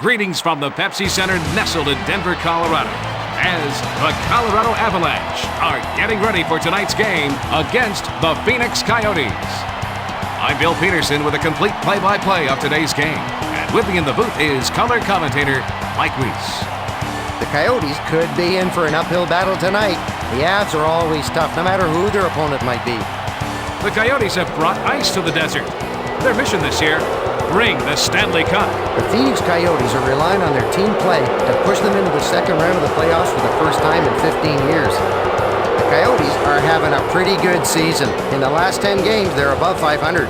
Greetings from the Pepsi Center nestled in Denver, Colorado, as the Colorado Avalanche are getting ready for tonight's game against the Phoenix Coyotes. I'm Bill Peterson with a complete play-by-play of today's game. And with me in the booth is color commentator Mike Weiss. The Coyotes could be in for an uphill battle tonight. The Avs are always tough, no matter who their opponent might be. The Coyotes have brought ice to the desert. Their mission this year, bring the Stanley Cup. The Phoenix Coyotes are relying on their team play to push them into the second round of the playoffs for the first time in 15 years. The Coyotes are having a pretty good season. In the last 10 games, they're above 500.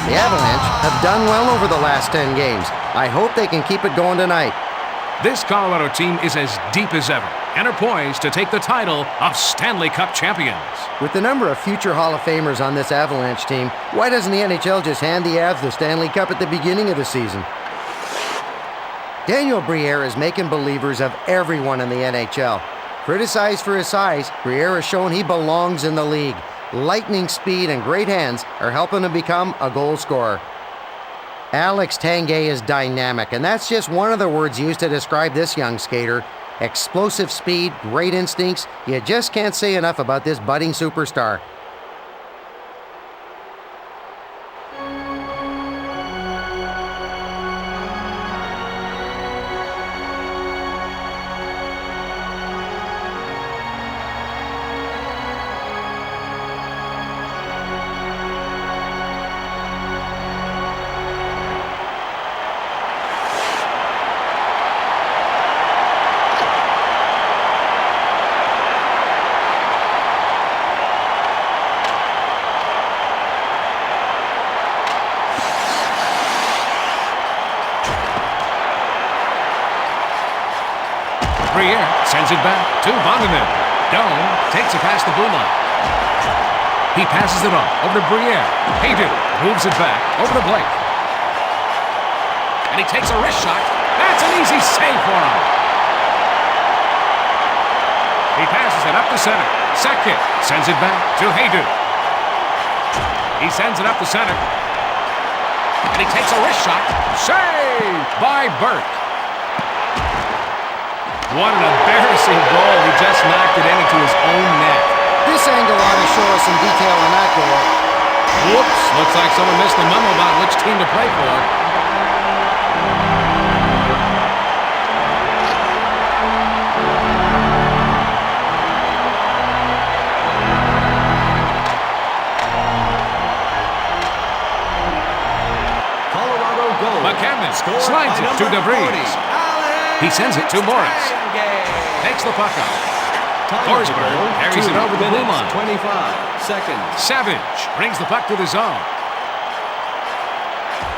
The Avalanche have done well over the last 10 games. I hope they can keep it going tonight. This Colorado team is as deep as ever and are poised to take the title of Stanley Cup champions. With the number of future Hall of Famers on this Avalanche team, why doesn't the NHL just hand the Avs the Stanley Cup at the beginning of the season? Daniel Briere is making believers of everyone in the NHL. Criticized for his size, Briere has shown he belongs in the league. Lightning speed and great hands are helping him become a goal scorer. Alex Tanguay is dynamic, and that's just one of the words used to describe this young skater. Explosive speed, great instincts. You just can't say enough about this budding superstar. Briere sends it back to Vonneman. Dome takes it past the blue line. He passes it on over to Briere. Haydu moves it back over to Blake. And he takes a wrist shot. That's an easy save for him. He passes it up the center. Sakic sends it back to Haydu. He sends it up the center. And he takes a wrist shot. Saved by Burke. What an embarrassing goal. He just knocked it into his own net. This angle ought to show us some detail on that goal. Whoops. Looks like someone missed the memo about which team to play for. Colorado goal. McCammon slides it to DeVries. He sends it to Morris. Takes the puck up. Forsberg carries it over the blue line. 25 seconds. Savage brings the puck to the zone.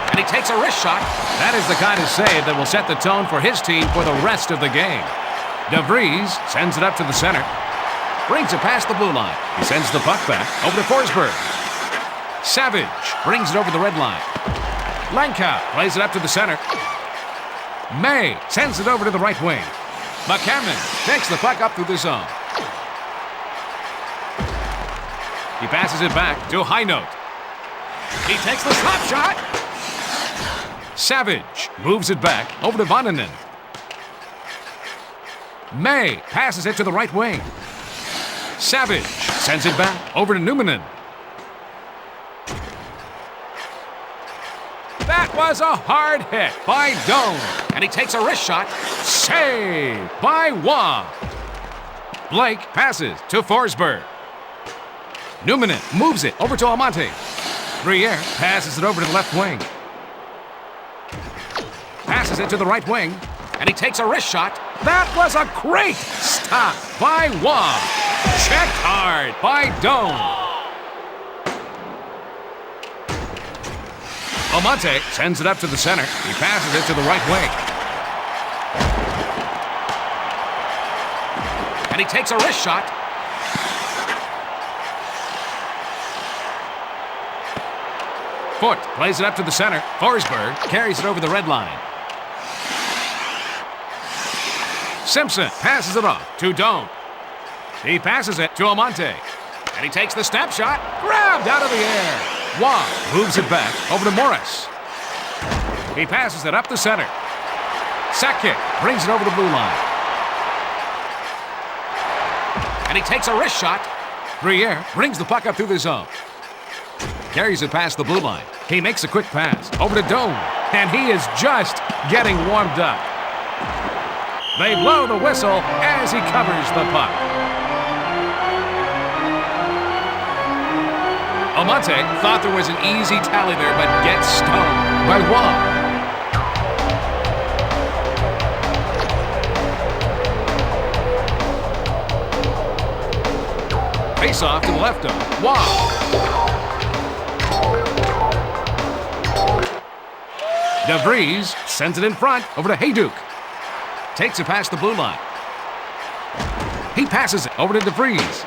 And he takes a wrist shot. That is the kind of save that will set the tone for his team for the rest of the game. DeVries sends it up to the center. Brings it past the blue line. He sends the puck back over to Forsberg. Savage brings it over the red line. Lankow plays it up to the center. May sends it over to the right wing. McCammon takes the puck up through the zone. He passes it back to Highnote. He takes the slap shot. Savage moves it back over to Vonneman. May passes it to the right wing. Savage sends it back over to Numminen. That was a hard hit by Dome. And he takes a wrist shot. Saved by Waugh. Blake passes to Forsberg. Numminen moves it over to Almonte. Briere passes it over to the left wing. Passes it to the right wing. And he takes a wrist shot. That was a great stop by Waugh. Checked hard by Doan. Almonte sends it up to the center. He passes it to the right wing. And he takes a wrist shot. Foot plays it up to the center. Forsberg carries it over the red line. Simpson passes it off to Doan. He passes it to Almonte. And he takes the snapshot. Grabbed out of the air. Waugh moves it back over to Morris. He passes it up the center. Sakic brings it over the blue line. And he takes a wrist shot. Briere brings the puck up through the zone. Carries it past the blue line. He makes a quick pass over to Doan. And he is just getting warmed up. They blow the whistle as he covers the puck. Almonte thought there was an easy tally there, but gets stoned by Waugh. Face off to the left of Waugh. DeVries sends it in front over to Hayduk. Takes it past the blue line. He passes it over to DeVries.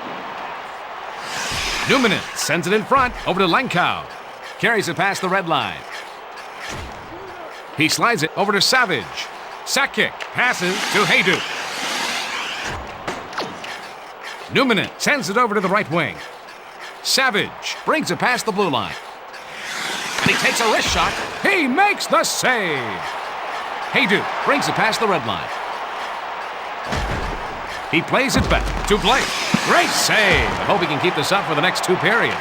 Numminen sends it in front over to Langkow. Carries it past the red line. He slides it over to Savage. Sakic passes to Hayduk. Numminen sends it over to the right wing. Savage brings it past the blue line. And he takes a wrist shot. He makes the save. Hayduk brings it past the red line. He plays it back to Blake. Great save. I hope he can keep this up for the next 2 periods.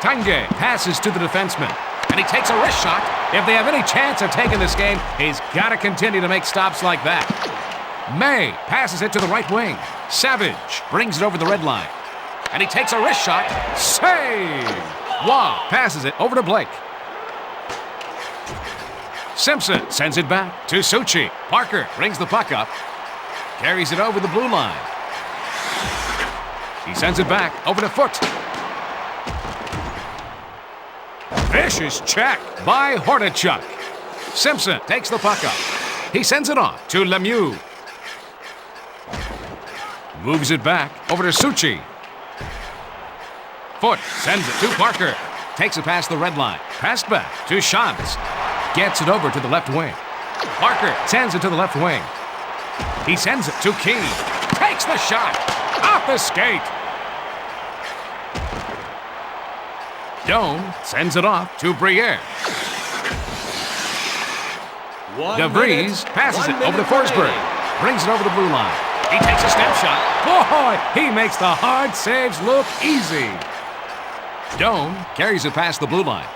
Tanguay passes to the defenseman. And he takes a wrist shot. If they have any chance of taking this game, he's got to continue to make stops like that. May passes it to the right wing. Savage brings it over the red line. And he takes a wrist shot. Save! Waugh passes it over to Blake. Simpson sends it back to Suchi. Parker brings the puck up. Carries it over the blue line. He sends it back over to Foot. Vicious check by Hordichuk. Simpson takes the puck up. He sends it off to Lemieux. Moves it back over to Suchi. Foot sends it to Parker. Takes it past the red line. Passed back to Shantz. Gets it over to the left wing. Parker sends it to the left wing. He sends it to Key. Takes the shot. Off the skate. Doan sends it off to Briere. DeVries passes it over to Forsberg. Brings it over the blue line. He takes a snapshot. Boy, he makes the hard saves look easy. Doan carries it past the blue line.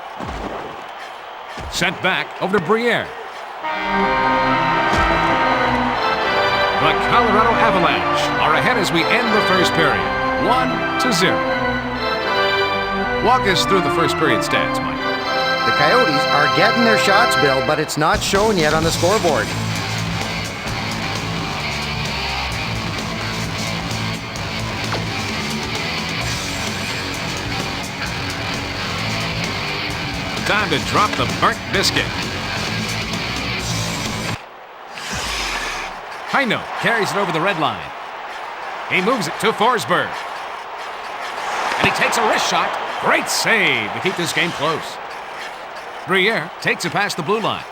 Sent back over to Briere. The Colorado Avalanche are ahead as we end the first period. 1-0. Walk us through the first period stats, Mike. The Coyotes are getting their shots, Bill, but it's not shown yet on the scoreboard. Time to drop the burnt biscuit. Heino carries it over the red line. He moves it to Forsberg. And he takes a wrist shot. Great save to keep this game close. Briere takes it past the blue line.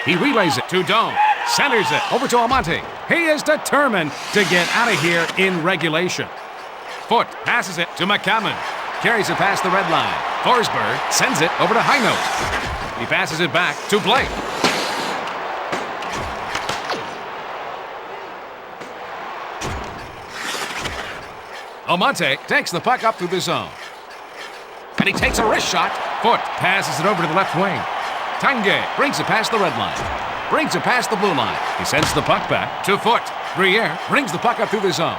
He relays it to Doan. Centers it over to Almonte. He is determined to get out of here in regulation. Foot passes it to McCammon. Carries it past the red line. Forsberg sends it over to Heino. He passes it back to Blake. Almonte takes the puck up through the zone. And he takes a wrist shot. Foot passes it over to the left wing. Tanguay brings it past the red line. Brings it past the blue line. He sends the puck back to Foot. Briere brings the puck up through the zone.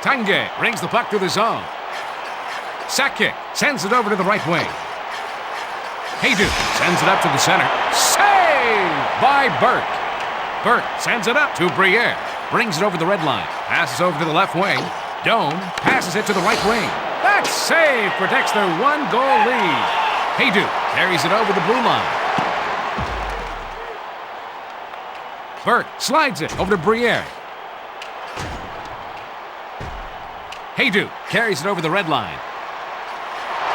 Tanguay brings the puck through the zone. Sack kick, sends it over to the right wing. Haydu sends it up to the center. Save by Burke. Burke sends it up to Briere. Brings it over the red line. Passes over to the left wing. Doan passes it to the right wing. That save protects their one-goal lead. Haydu carries it over the blue line. Burke slides it over to Briere. Haydu carries it over the red line.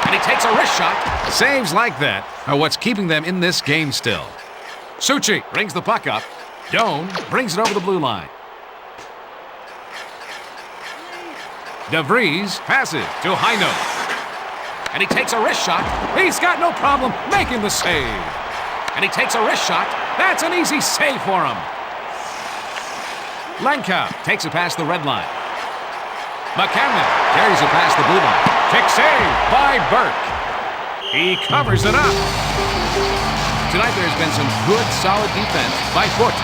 And he takes a wrist shot. Saves like that are what's keeping them in this game still. Suchi brings the puck up. Doan brings it over the blue line. DeVries passes to Heino. And he takes a wrist shot. He's got no problem making the save. And he takes a wrist shot. That's an easy save for him. Lankow takes it past the red line. McCammon carries it past the blue line. Kick save by Burke. He covers it up. Tonight there's been some good, solid defense by Foot.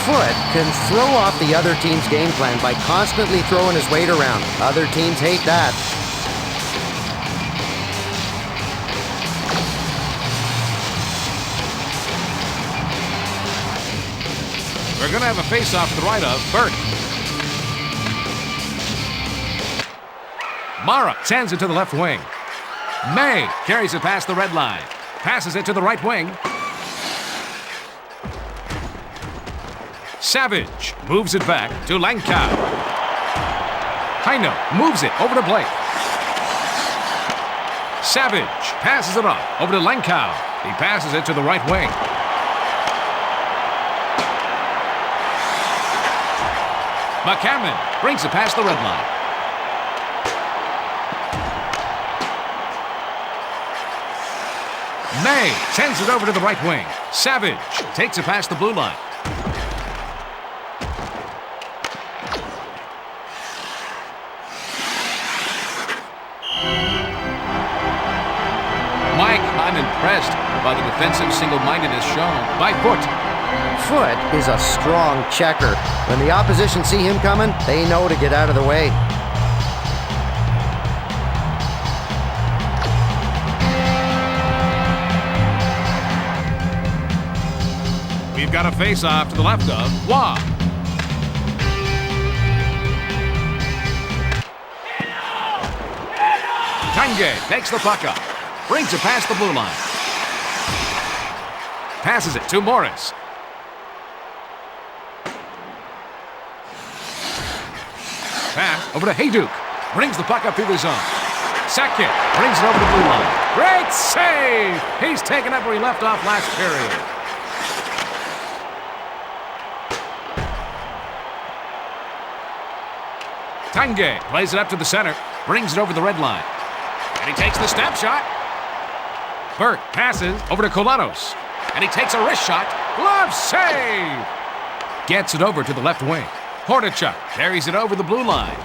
Foot can throw off the other team's game plan by constantly throwing his weight around. Other teams hate that. We're going to have a face-off to the right of Burke. Mara sends it to the left wing. May carries it past the red line. Passes it to the right wing. Savage moves it back to Lankow. Heino moves it over to Blake. Savage passes it off over to Lankow. He passes it to the right wing. McCammon brings it past the red line. May sends it over to the right wing. Savage takes it past the blue line. Mike, I'm impressed by the defensive single-mindedness shown by Foot. Foot is a strong checker. When the opposition see him coming, they know to get out of the way. We've got a face-off to the left of Wah. Tanguay takes the puck up. Brings it past the blue line. Passes it to Morris. Pass over to Hayduke. Brings the puck up through the zone. Sack kick. Brings it over the blue line. Great save! He's taken up where he left off last period. Tanguay plays it up to the center. Brings it over the red line. And he takes the snapshot. Burke passes over to Kolanos. And he takes a wrist shot. Glove save! Gets it over to the left wing. Hordichuk carries it over the blue line.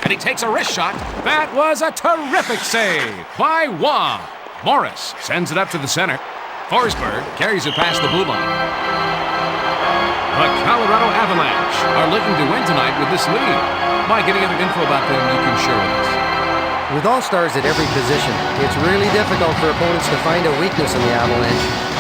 And he takes a wrist shot. That was a terrific save by Wah. Morris sends it up to the center. Forsberg carries it past the blue line. The Colorado Avalanche are looking to win tonight with this lead. Mike, any other info about them you can share with us? With all stars at every position, it's really difficult for opponents to find a weakness in the Avalanche.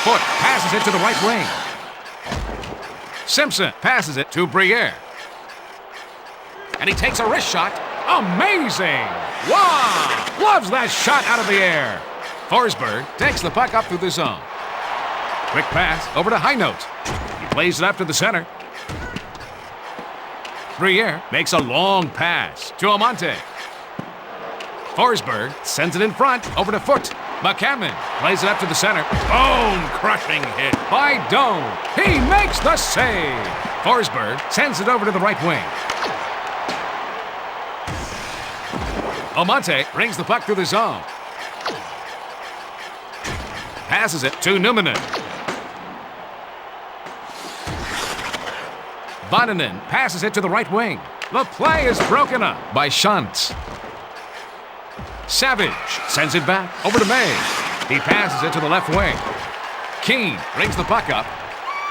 Foot passes it to the right wing. Simpson passes it to Briere. And he takes a wrist shot. Amazing! Wow! Loves that shot out of the air. Forsberg takes the puck up through the zone. Quick pass over to Heino. He plays it up to the center. Briere makes a long pass to Amante. Forsberg sends it in front over to Foot. McCammon plays it up to the center. Bone-crushing hit by Doan. He makes the save. Forsberg sends it over to the right wing. Amante brings the puck through the zone. Passes it to Numminen. Vannanen passes it to the right wing. The play is broken up by Schantz. Savage sends it back over to May. He passes it to the left wing. Keane brings the puck up,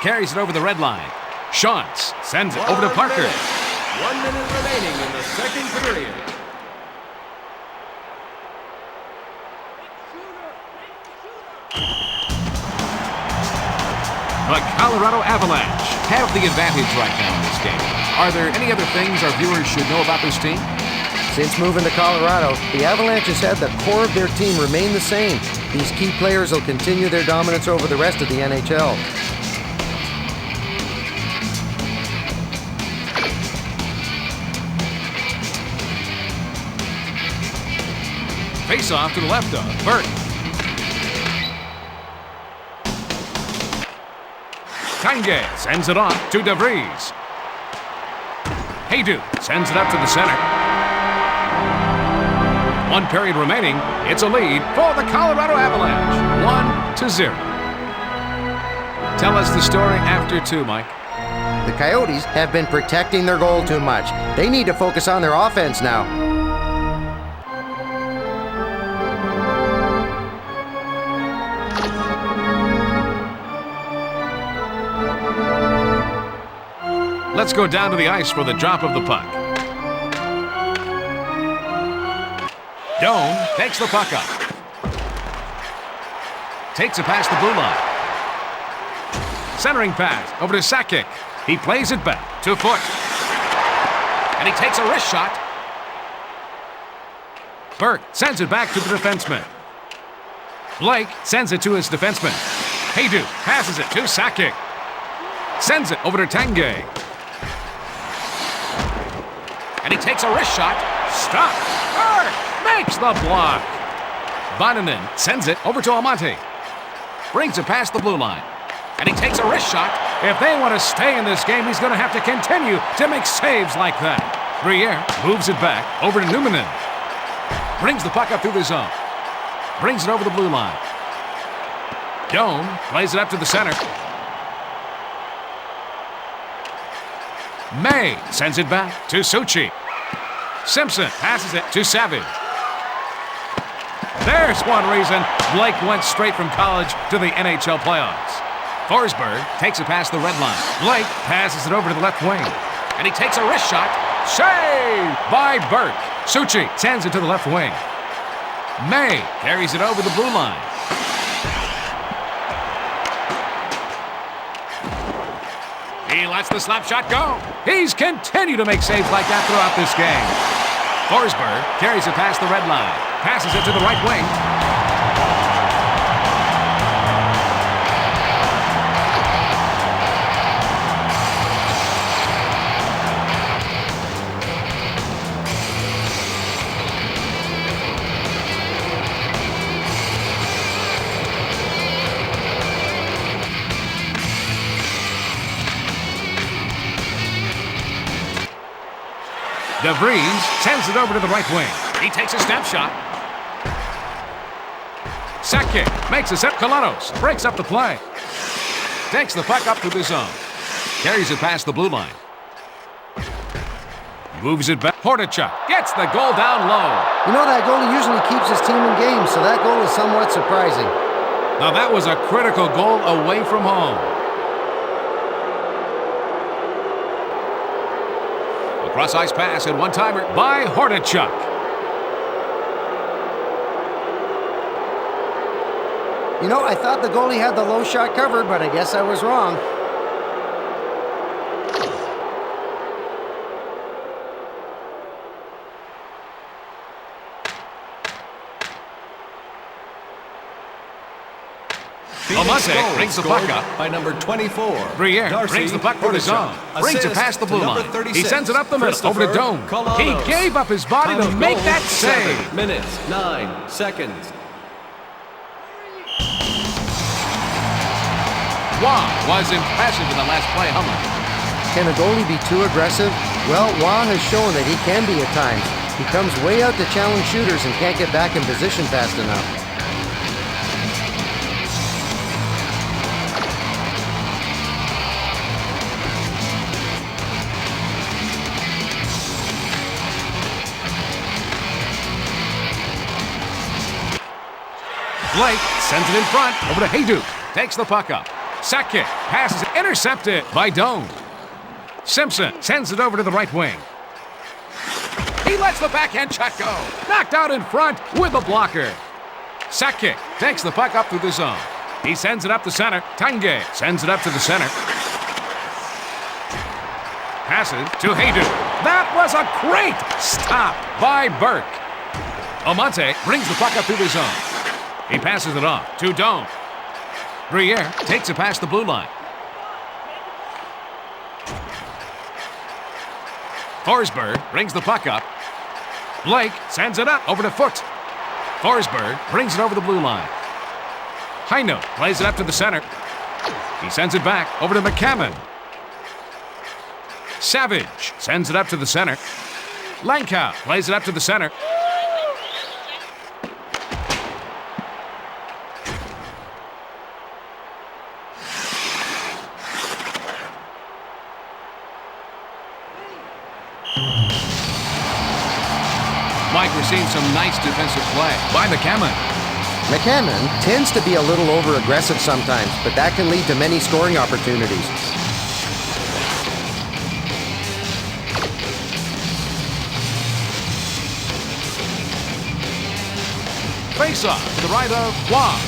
carries it over the red line. Schantz sends it over to Parker. 1 minute remaining in the second period. The Colorado Avalanche have the advantage right now in this game. Are there any other things our viewers should know about this team? Since moving to Colorado, the Avalanche has had the core of their team remain the same. These key players will continue their dominance over the rest of the NHL. Face off to the left of Burke. Tange sends it off to DeVries. Haydu sends it up to the center. 1 period remaining. It's a lead for the Colorado Avalanche. 1-0. Tell us the story after 2, Mike. The Coyotes have been protecting their goal too much. They need to focus on their offense now. Let's go down to the ice for the drop of the puck. Dome takes the puck up. Takes it past the blue line. Centering pass over to Sakic. He plays it back to Foot. And he takes a wrist shot. Burke sends it back to the defenseman. Blake sends it to his defenseman. Haydu passes it to Sakic. Sends it over to Tanguay. And he takes a wrist shot. Stop. Burke makes the block. Vannanen sends it over to Almonte. Brings it past the blue line. And he takes a wrist shot. If they want to stay in this game, he's going to have to continue to make saves like that. Briere moves it back over to Numminen. Brings the puck up through the zone. Brings it over the blue line. Dome plays it up to the center. May sends it back to Suchi. Simpson passes it to Savage. There's one reason Blake went straight from college to the NHL playoffs. Forsberg takes it past the red line. Blake passes it over to the left wing. And he takes a wrist shot. Saved by Burke. Suchi sends it to the left wing. May carries it over the blue line. He lets the slap shot go. He's continued to make saves like that throughout this game. Forsberg carries it past the red line. Passes it to the right wing. DeVries sends it over to the right wing. He takes a snapshot. Sakic makes a set. Kalanos breaks up the play. Takes the puck up through the zone. Carries it past the blue line. Moves it back. Hordichuk gets the goal down low. You know, that goalie usually keeps his team in games, so that goal is somewhat surprising. Now that was a critical goal away from home. Cross-ice pass and one-timer by Hordichuk. You know, I thought the goalie had the low shot covered, but I guess I was wrong. Almonte brings the puck up by number 24. Briere brings the puck through the zone. Brings it past the blue line. He sends it up the middle over to Dome. He gave up his body to make that save. 7 minutes, 9 seconds. Wah was impressive in the last play. Hummer. Can a goalie be too aggressive? Well, Wah has shown that he can be at times. He comes way out to challenge shooters and can't get back in position fast enough. Blake sends it in front over to Hayduk. Takes the puck up. Sakic passes it, intercepted by Doan. Simpson sends it over to the right wing. He lets the backhand shot go. Knocked out in front with a blocker. Sakic takes the puck up through the zone. He sends it up the center. Tanguay sends it up to the center. Passes to Hayduk. That was a great stop by Burke. Almonte brings the puck up through the zone. He passes it off to Doan. Briere takes it past the blue line. Forsberg brings the puck up. Blake sends it up over to Foot. Forsberg brings it over the blue line. Heino plays it up to the center. He sends it back over to McCammon. Savage sends it up to the center. Langkow plays it up to the center. Mike, we're seeing some nice defensive play by McCammon. McCammon tends to be a little over-aggressive sometimes, but that can lead to many scoring opportunities. Face-off to the right of Wong.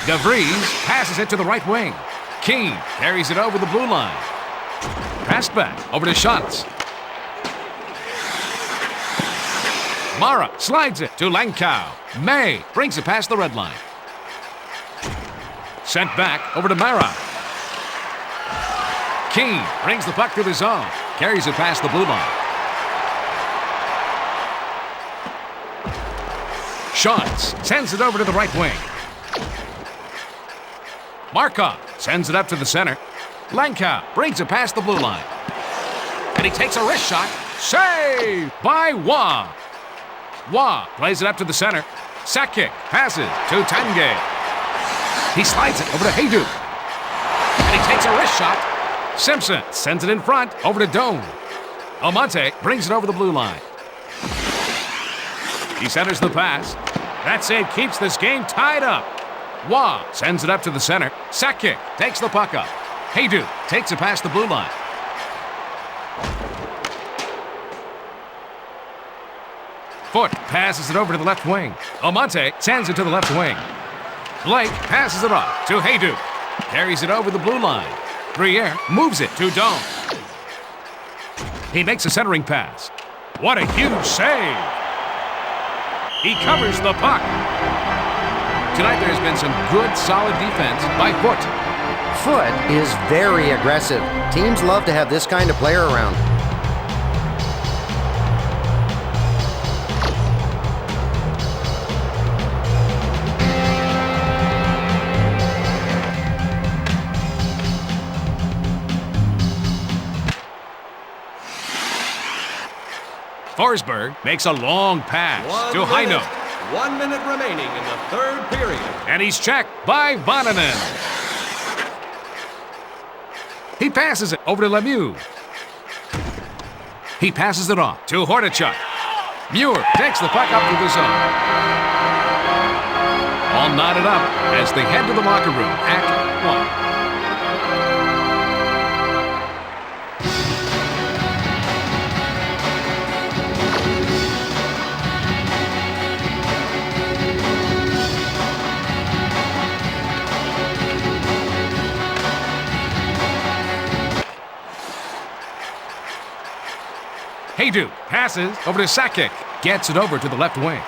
DeVries passes it to the right wing. Keane carries it over the blue line. Passed back over to Schatz. Mara slides it to Langkow. May brings it past the red line. Sent back over to Mara. Keane brings the puck through the zone. Carries it past the blue line. Schatz sends it over to the right wing. Markov sends it up to the center. Langkow brings it past the blue line. And he takes a wrist shot. Saved by Wah. Wah plays it up to the center. Sakic passes to Tanguay. He slides it over to Hayduk. And he takes a wrist shot. Simpson sends it in front over to Doan. Almonte brings it over the blue line. He centers the pass. That save keeps this game tied up. Wah sends it up to the center. Sakic takes the puck up. Hayduk takes it past the blue line. Foot passes it over to the left wing. Almonte sends it to the left wing. Blake passes it off to Hayduk. Carries it over the blue line. Briere moves it to Doan. He makes a centering pass. What a huge save! He covers the puck. Tonight there has been some good, solid defense by Foot. Foot is very aggressive. Teams love to have this kind of player around. Forsberg makes a long pass to Heino. 1 minute remaining in the third period. And he's checked by Vannanen. He passes it over to Lemieux. He passes it off to Hordichuk. Muir takes the puck up to the zone. All knotted up as they head to the locker room at 1. Hayduk passes over to Sakic. Gets it over to the left wing.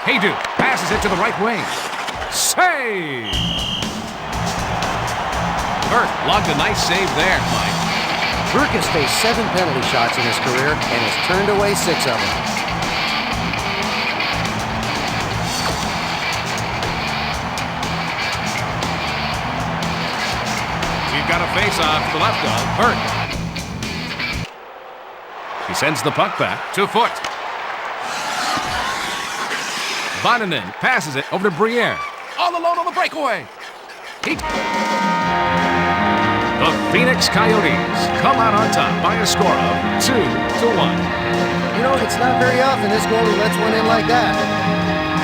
Hayduk passes it to the right wing. Save! Burke logged a nice save there, Mike. Burke has faced 7 penalty shots in his career and has turned away 6 of them. We've got a face-off to the left of Burke. He sends the puck back to Foot. Vannanen passes it over to Briere. All alone on the breakaway. The Phoenix Coyotes come out on top by a score of 2-1. You know, it's not very often this goalie lets one in like that.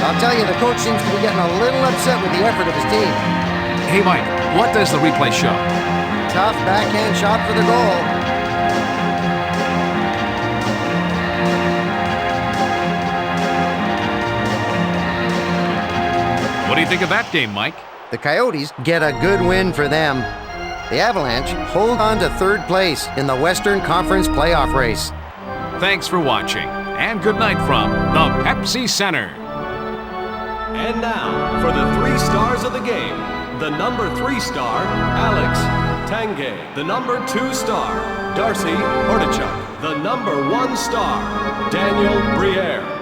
I'll tell you, the coach seems to be getting a little upset with the effort of his team. Hey, Mike, what does the replay show? Tough backhand shot for the goal. What do you think of that game, Mike? The Coyotes get a good win for them. The Avalanche hold on to third place in the Western Conference playoff race. Thanks for watching, and good night from the Pepsi Center. And now, for the 3 stars of the game, the number 3 star, Alex Tanguay. The number 2 star, Darcy Hordichuk. The number 1 star, Daniel Briere.